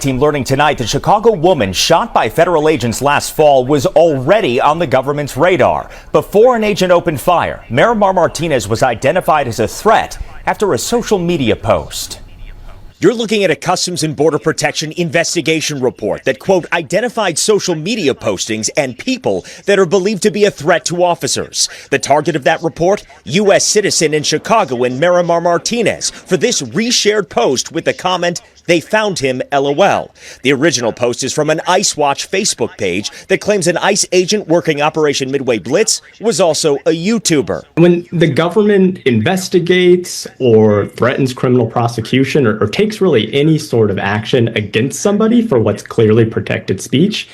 Team learning tonight the Chicago woman shot by federal agents last fall was already on the government's radar. Before an agent opened fire, Miramar Martinez was identified as a threat after a social media post. You're looking at a Customs and Border Protection investigation report that, quote, identified social media postings and people that are believed to be a threat to officers. The target of that report, U.S. citizen in Chicago and Miramar Martinez, for this reshared post with the comment, "They found him, LOL." The original post is from an ICE Watch Facebook page that claims an ICE agent working Operation Midway Blitz was also a YouTuber. When the government investigates or threatens criminal prosecution or takes really any sort of action against somebody for what's clearly protected speech,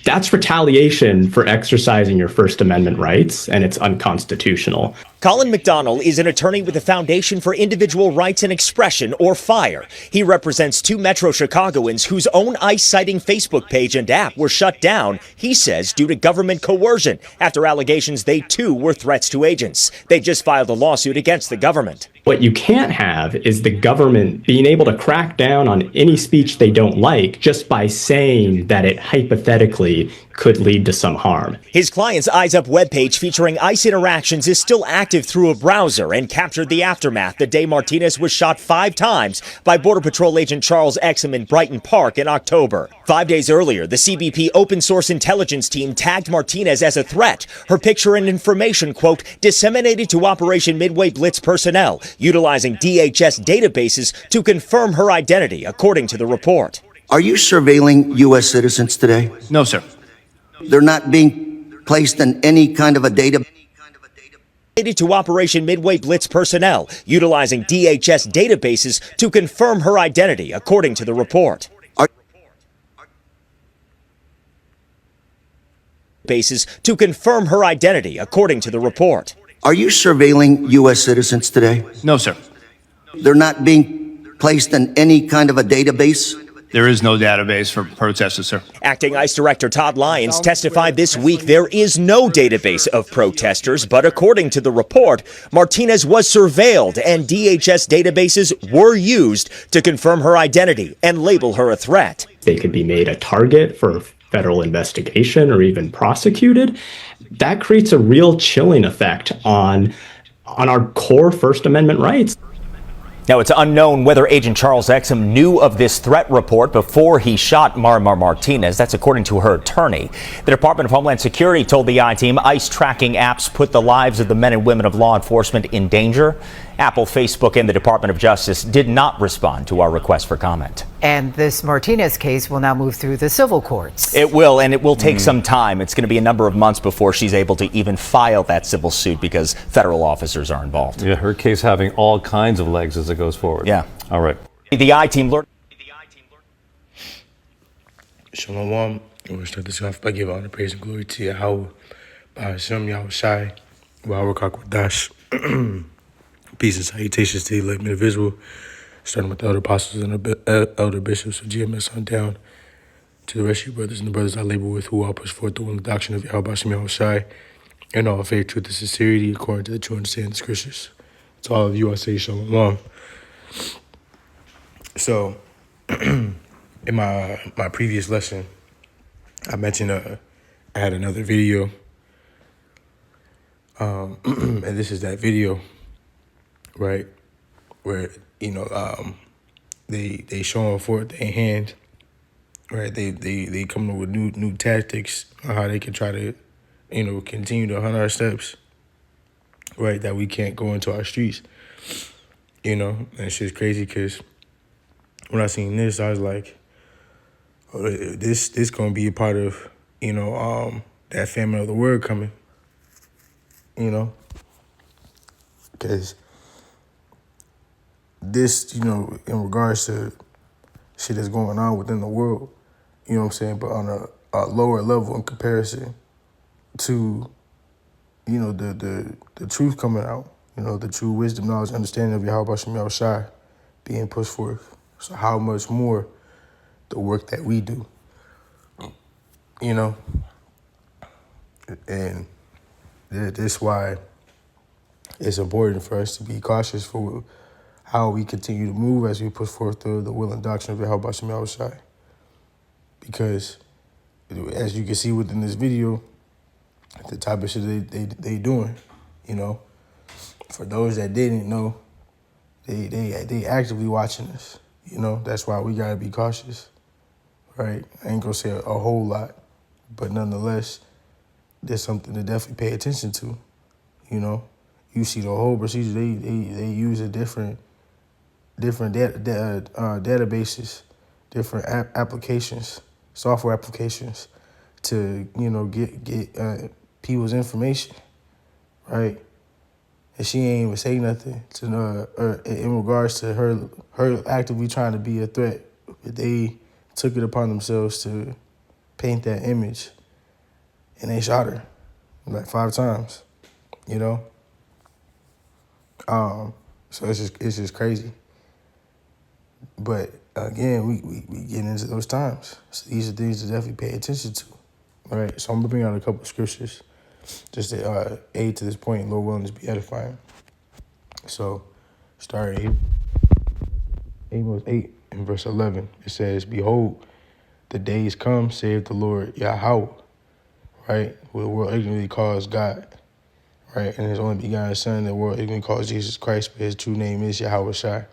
that's retaliation for exercising your First Amendment rights, and it's unconstitutional. Colin McDonald is an attorney with the Foundation for Individual Rights and Expression, or FIRE. He represents two Metro Chicagoans whose own ICE-citing Facebook page and app were shut down, he says, due to government coercion after allegations they too were threats to agents. They just filed a lawsuit against the government. What you can't have is the government being able to crack down on any speech they don't like just by saying that it hypothetically could lead to some harm. His client's Eyes Up webpage featuring ICE interactions is still active through a browser and captured the aftermath the day Martinez was shot 5 times by Border Patrol agent Charles Exum in Brighton Park in October. 5 days earlier, the CBP open source intelligence team tagged Martinez as a threat. Her picture and information, quote, disseminated to Operation Midway Blitz personnel, utilizing DHS databases to confirm her identity, according to the report. Are you surveilling U.S. citizens today? No, sir. They're not being placed in any kind of a database? To Operation Midway Blitz personnel, utilizing DHS databases to confirm her identity, according to the report. Bases to confirm her identity, according to the report. Are you surveilling U.S. citizens today? No, sir. They're not being placed in any kind of a database? There is no database for protesters, sir. Acting ICE Director Todd Lyons testified this week there is no database of protesters, but according to the report, Martinez was surveilled and DHS databases were used to confirm her identity and label her a threat. They could be made a target for federal investigation or even prosecuted. That creates a real chilling effect on our core First Amendment rights. Now, it's unknown whether Agent Charles Exum knew of this threat report before he shot Miramar Martinez. That's according to her attorney. The Department of Homeland Security told the I-Team ICE tracking apps put the lives of the men and women of law enforcement in danger. Apple, Facebook, and the Department of Justice did not respond to our request for comment. And this Martinez case will now move through the civil courts. It will, and it will take some time. It's going to be a number of months before she's able to even file that civil suit because federal officers are involved. Yeah, her case having all kinds of legs as it goes forward. Yeah. All right. The I-Team learned. Shalom. We'll start this off by giving honor, praise, and glory to Yahweh, by Hashem, Yahweh Shai, Yahweh Dash. Peace and salutations to the elect individual, starting with the elder apostles and the elder bishops of GMS on down, to the rest of you brothers and the brothers I labor with, who all push forth the one doctrine of Yahweh Hashem, Yahweh Shai, and all faith, truth, and sincerity according to the true understanding of the scriptures. To all of you, I say shalom. So, in my previous lesson, I mentioned I had another video, and this is that video, right, where they showing forth their hand, right? They coming up with new tactics on how they can try to continue to hunt our steps, right? That we can't go into our streets, and it's just crazy because when I seen this, I was like, oh, this gonna be a part of that famine of the word coming, because this, in regards to shit that's going on within the world, you know what I'm saying, but on a lower level in comparison to, the truth coming out, the true wisdom, knowledge, understanding of Yahweh Hashem Yahweh Shai being pushed forth. So how much more the work that we do, and that's why it's important for us to be cautious for how we continue to move as we push forth the will and doctrine of Yahweh Shem Yahushai. Because as you can see within this video, the type of shit they doing, you know. For those that didn't know, they actively watching us. You know, that's why we gotta be cautious, right? I ain't gonna say a whole lot, but nonetheless, there's something to definitely pay attention to. You know, you see the whole procedure. They use a different databases, different applications, software applications, to get people's information, right? And she ain't even say nothing to in regards to her actively trying to be a threat. They took it upon themselves to paint that image, and they shot her like 5 times, you know. So it's just crazy. But again, we get into those times. So these are things to definitely pay attention to. All right. So I'm gonna bring out a couple of scriptures just to aid to this point. Lord willing, to be edifying. So, starting Amos 8 and verse 11, it says, "Behold, the days come, saith the Lord Yahweh," right? Who the world ignorantly calls God, right? And his only begotten Son, the world ignorantly calls Jesus Christ, but his true name is Yahweh Shai.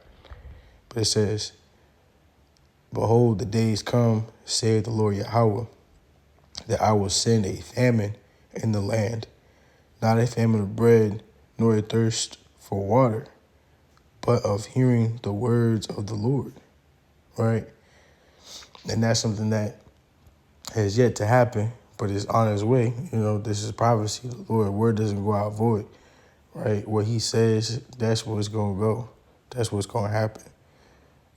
But it says, "Behold, the days come, saith the Lord Yahweh, that I will send a famine in the land, not a famine of bread, nor a thirst for water, but of hearing the words of the Lord," right? And that's something that has yet to happen, but is on its way. You know, this is prophecy. The Lord's word doesn't go out void, right? What he says, that's what's going to go. That's what's going to happen,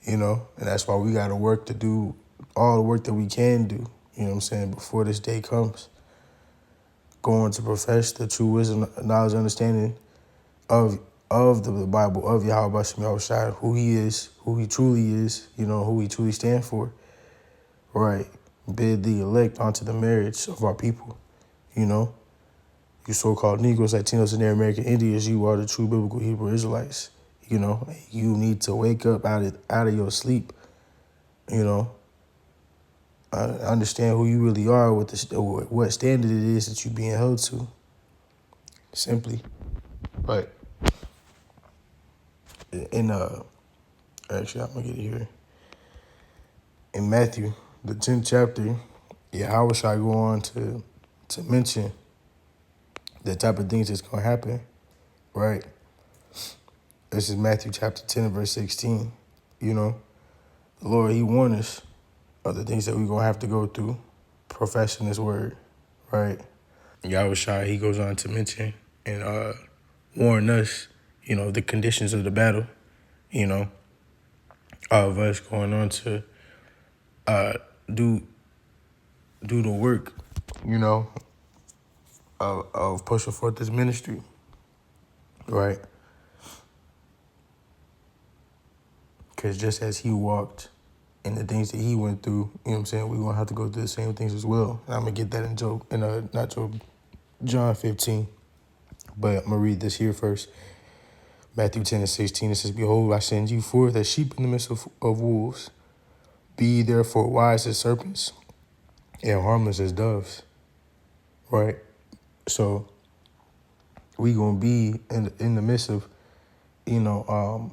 you know? And that's why we got to work to do all the work that we can do, you know what I'm saying, before this day comes. Going to profess the true wisdom, knowledge, understanding of the Bible, of Yahweh Shem Yahushai, who he is, who he truly is, you know, who he truly stands for, right? Bid the elect onto the marriage of our people, you know. You so-called Negroes, Latinos, and American Indians, you are the true biblical Hebrew Israelites, you know. You need to wake up out of your sleep, you know. Understand who you really are, what standard it is that you're being held to, simply. But actually, I'm gonna get it here. In Matthew, the 10th chapter, Yahweh shall go on to mention the type of things that's gonna happen, right? This is Matthew chapter 10 and verse 16. You know, the Lord, he warned us of the things that we're gonna have to go through professing his word, right? Yahweh shall, he goes on to mention and warn us, you know, the conditions of the battle, you know, of us going on to do the work, you know, of pushing forth this ministry, right? Because just as he walked and the things that he went through, you know what I'm saying, we're going to have to go through the same things as well. And I'm going to get that in John 15. But I'm going to read this here first. Matthew 10 and 16, it says, "Behold, I send you forth as sheep in the midst of wolves. Be ye therefore wise as serpents and harmless as doves." Right? So we going to be in the midst of, you know,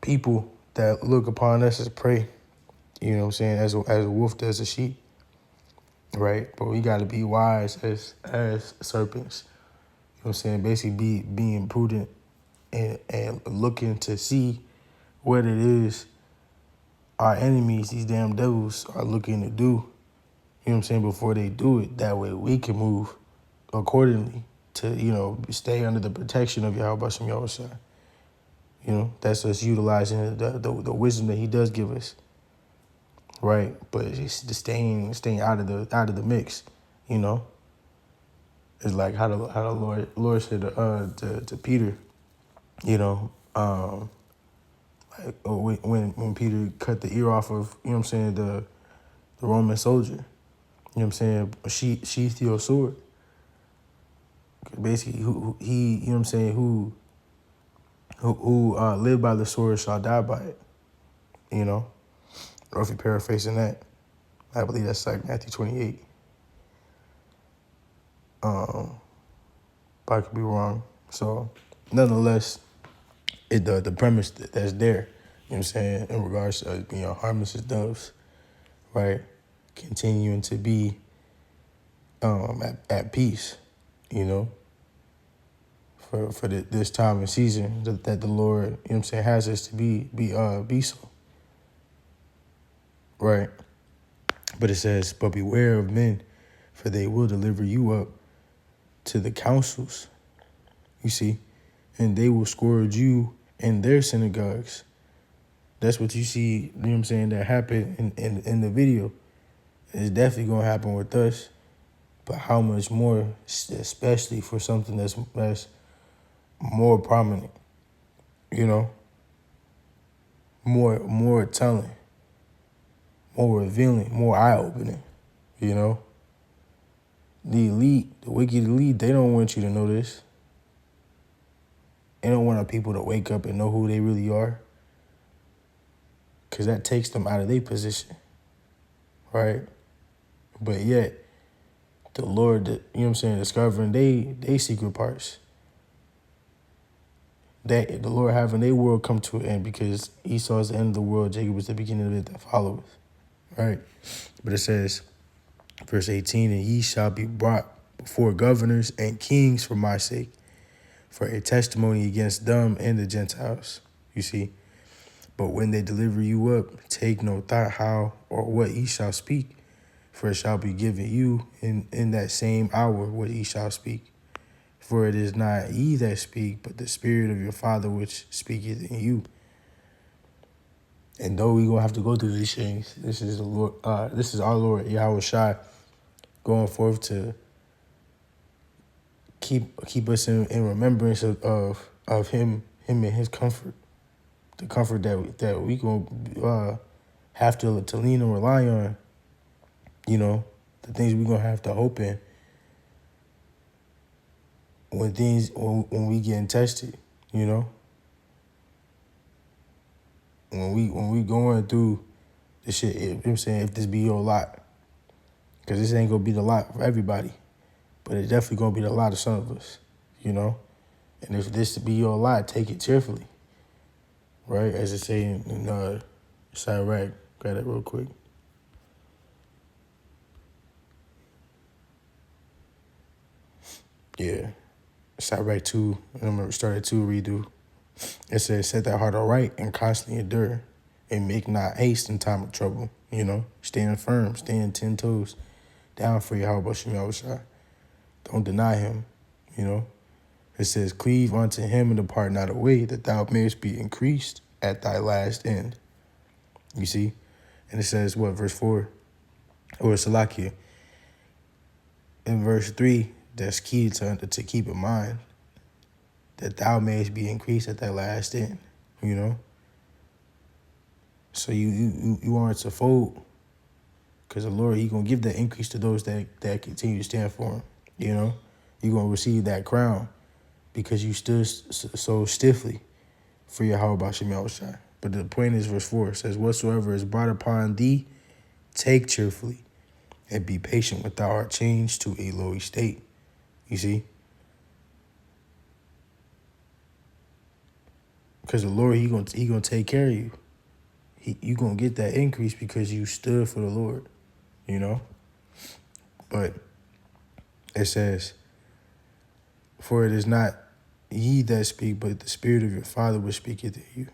people that look upon us as prey, you know what I'm saying, as a wolf does a sheep, right? But we got to be wise as serpents, you know what I'm saying, basically being prudent and looking to see what it is our enemies, these damn devils, are looking to do, you know what I'm saying, before they do it. That way we can move accordingly to, you know, stay under the protection of Yahweh Shem Yahushai. You know, that's us utilizing the wisdom that he does give us, right? But it's just staying out of the mix, you know. It's like how the Lord said to Peter, you know, like when Peter cut the ear off of, you know what I'm saying, the Roman soldier, you know what I'm saying, sheath your sword. Basically, who he, you know what I'm saying, who who live by the sword shall die by it. You know, or if you're paraphrasing that, I believe that's like Matthew 28. But I could be wrong. So, nonetheless, the premise that's there, you know what I'm saying, in regards to harmless as doves, right, continuing to be at peace, you know, for this time and season that the Lord, you know what I'm saying, has us to be so, right. But it says, but beware of men, for they will deliver you up to the councils, you see, and they will scourge you in their synagogues. That's what you see, you know what I'm saying, that happened in the video. It's definitely going to happen with us, but how much more, especially for something that's more prominent, you know, more telling, more revealing, more eye-opening, you know. The elite, the wicked elite, they don't want you to know this. They don't want our people to wake up and know who they really are, because that takes them out of their position, right? But yet, the Lord, you know what I'm saying, discovering they secret parts. That the Lord having their world come to an end, because Esau is the end of the world, Jacob is the beginning of it that followeth, right? But it says, verse 18, and ye shall be brought before governors and kings for my sake, for a testimony against them and the Gentiles, you see. But when they deliver you up, take no thought how or what ye shall speak, for it shall be given you in that same hour what ye shall speak. For it is not ye that speak, but the Spirit of your Father which speaketh in you. And though we gonna have to go through these things, this is the Lord. This is our Lord Yahweh Shai going forth to keep us in remembrance of him and his comfort, the comfort that we gonna have to lean and rely on. You know, the things we gonna have to hope in when we getting tested, you know, when we going through the shit, you know what I'm saying, if this be your lot, because this ain't gonna be the lot for everybody, but it's definitely gonna be the lot of some of us, you know, and if this be your lot, take it cheerfully, right, as it say in Sirach. Grab that real quick. Yeah, Sirach 2, I'm gonna start at 2, redo. It says, set that heart aright and constantly endure, and make not haste in time of trouble. You know, stand firm, stand 10 toes down for Yahweh Shai. Don't deny him, you know. It says, cleave unto him and depart not away, that thou mayest be increased at thy last end. You see? And it says, what, verse 4? Or Salakia. In verse 3, that's key to keep in mind, that thou mayest be increased at thy last end, you know? So you aren't to fold, because the Lord, he going to give that increase to those that continue to stand for him, you know? You're going to receive that crown because you stood so stiffly for Yahweh B'Shem Yahushua. But the point is, verse 4, it says, whatsoever is brought upon thee, take cheerfully, and be patient when thou art changed to a low estate. You see? Because the Lord, he gonna take care of you. You gonna get that increase because you stood for the Lord, you know? But it says, for it is not ye that speak, but the Spirit of your Father which speaketh in you.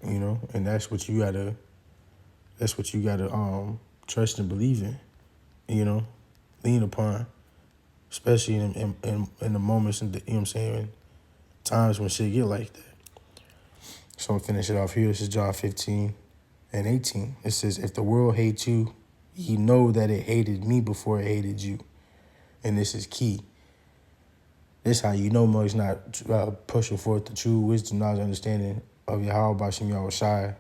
You know, and that's what you gotta trust and believe in, you know, lean upon, especially in the moments, and you know what I'm saying, times when shit get like that. So I'm finish it off here. This is John 15 and 18. It says, if the world hates you, ye know that it hated me before it hated you. And this is key. This how you know Mug's not pushing forth the true wisdom, knowledge, understanding of Yahweh B'Shem Yahushai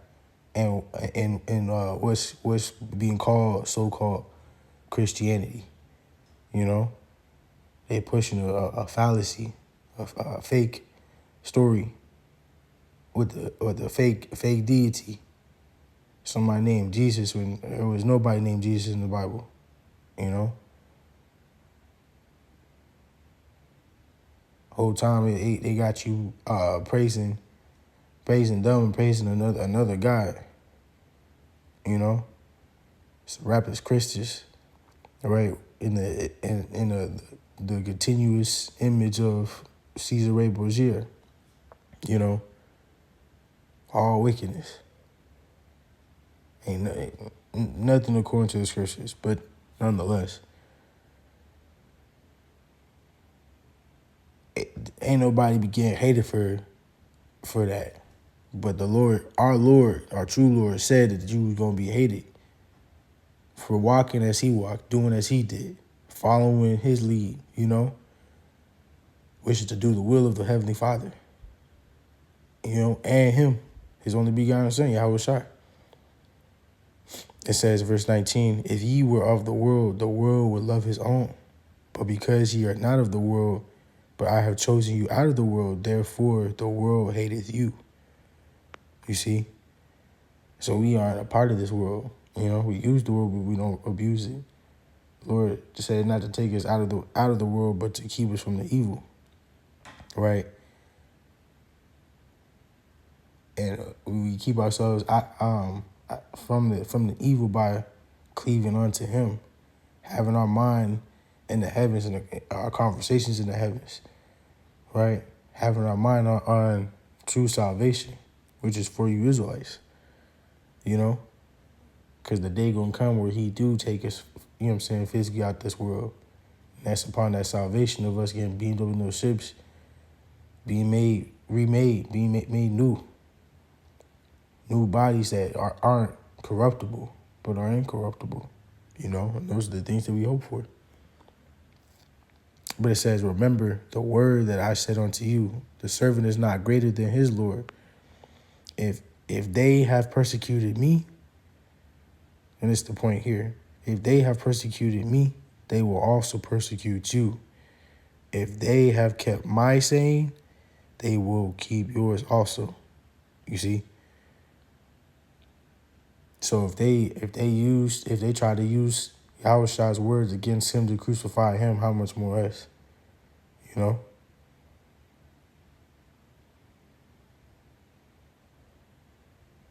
and what's being called so-called Christianity. You know, they pushing a fallacy, a fake story, with the fake deity. Somebody named Jesus when there was nobody named Jesus in the Bible, you know. Whole time they got you praising them and praising another God, you know. So Rapper's Christus, right? In the continuous image of Caesar Ray Borgia, you know. All wickedness. Ain't nothing according to the scriptures, but nonetheless, ain't nobody be getting hated for that. But the Lord, our true Lord, said that you was gonna be hated for walking as he walked, doing as he did, following his lead, you know, which is to do the will of the Heavenly Father, you know, and him, his only begotten son, Yahweh Shai. It says, verse 19, if ye were of the world would love his own. But because ye are not of the world, but I have chosen you out of the world, therefore the world hateth you. You see? So we aren't a part of this world. You know, we use the world, but we don't abuse it. The Lord said not to take us out of the world, but to keep us from the evil. Right? And we keep ourselves from the evil by cleaving unto him, having our mind in the heavens and our conversations in the heavens, right? Having our mind on true salvation, which is for you Israelites, you know? Because the day gonna come where he do take us, you know what I'm saying, physically out this world. And that's upon that salvation of us getting beamed up in those ships, being made new. New bodies that aren't corruptible, but are incorruptible, you know? And those are the things that we hope for. But it says, remember the word that I said unto you, the servant is not greater than his Lord. If they have persecuted me, and it's the point here, if they have persecuted me, they will also persecute you. If they have kept my saying, they will keep yours also. You see? So if they try to use Yahushua's words against him to crucify him, how much more us? You know?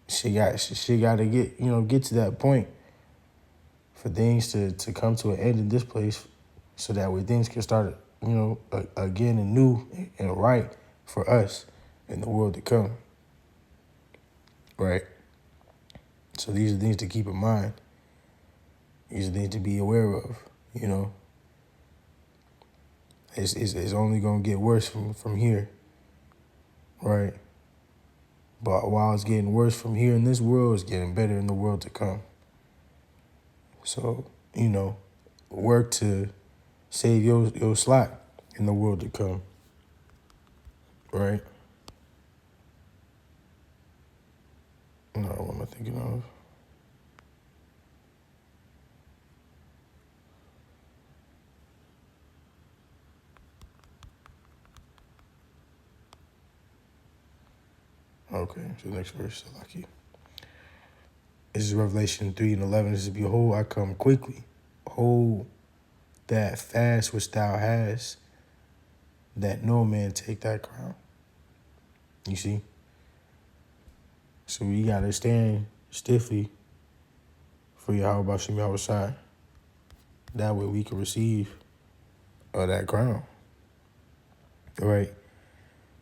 She got to get to that point for things to come to an end in this place, so that way things can start, again and new and right for us in the world to come. Right? So these are things to keep in mind. These are things to be aware of, you know. It's only going to get worse from here, right? But while it's getting worse from here in this world, it's getting better in the world to come. So, work to save your slot in the world to come, right? No, what am I thinking of? Okay, so the next verse, I like you. This is Revelation 3:11. This is, behold, I come quickly. Hold that fast which thou hast, that no man take thy crown. You see? So we got to stand stiffly for Yahweh Bashem Yahweh Shai. That way we can receive that crown. All right.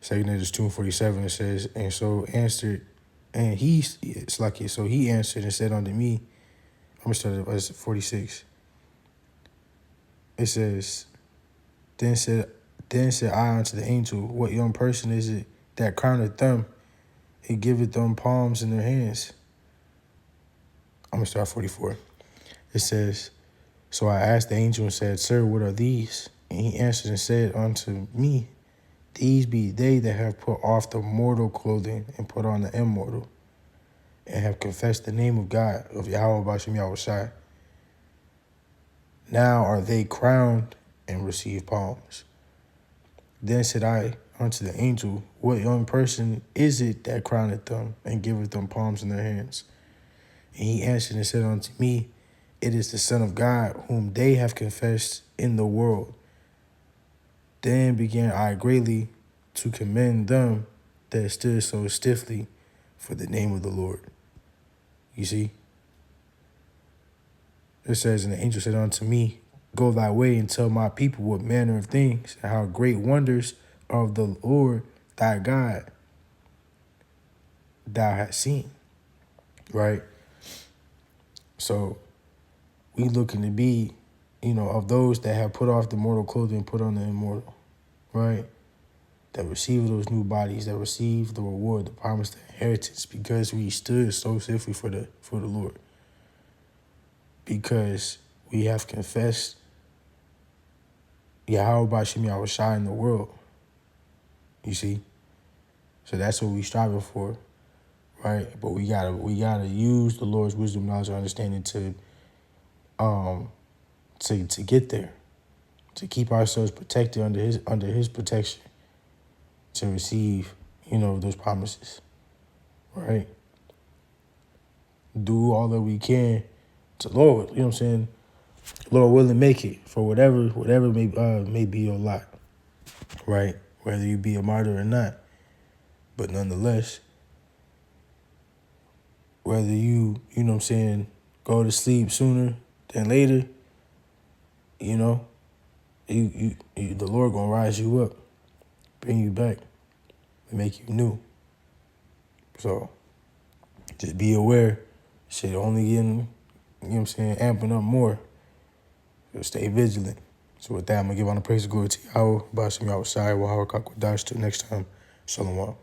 2 Corinthians 2:47, it says, and so answered, and so he answered and said unto me, I'm going to start at verse 46. It says, then said I unto the angel, what young person is it that crowneth them? It giveth them palms in their hands. I'm going to start at 44. It says, so I asked the angel and said, sir, what are these? And he answered and said unto me, these be they that have put off the mortal clothing and put on the immortal, and have confessed the name of God, of Yahweh Bashem Yahweh Shai. Now are they crowned and receive palms. Then said I unto the angel, what young person is it that crowneth them and giveth them palms in their hands? And he answered and said unto me, it is the Son of God, whom they have confessed in the world. Then began I greatly to commend them that stood so stiffly for the name of the Lord. You see? It says, and the angel said unto me, go thy way and tell my people what manner of things and how great wonders of the Lord thy God thou hast seen. Right? So we looking to be, of those that have put off the mortal clothing and put on the immortal. Right? That receive those new bodies, that receive the reward, the promise, the inheritance, because we stood so stiffly for the Lord. Because we have confessed Yahweh Bashim Yahushai in the world. You see? So that's what we striving for, right? But we gotta use the Lord's wisdom, knowledge, and understanding to get there, to keep ourselves protected under his protection, to receive, those promises, right? Do all that we can to Lord, you know what I'm saying? Lord willing, make it for whatever may be your lot, right? Whether you be a martyr or not. But nonetheless, whether you know what I'm saying, go to sleep sooner than later, the Lord gonna rise you up, bring you back, and make you new. So just be aware, shit only getting, amping up more. So stay vigilant. So with that, I'm gonna give on the praise and glory to Yahweh, Bashim Yahushai, Waharakak Wadash. Till next time, Shalom.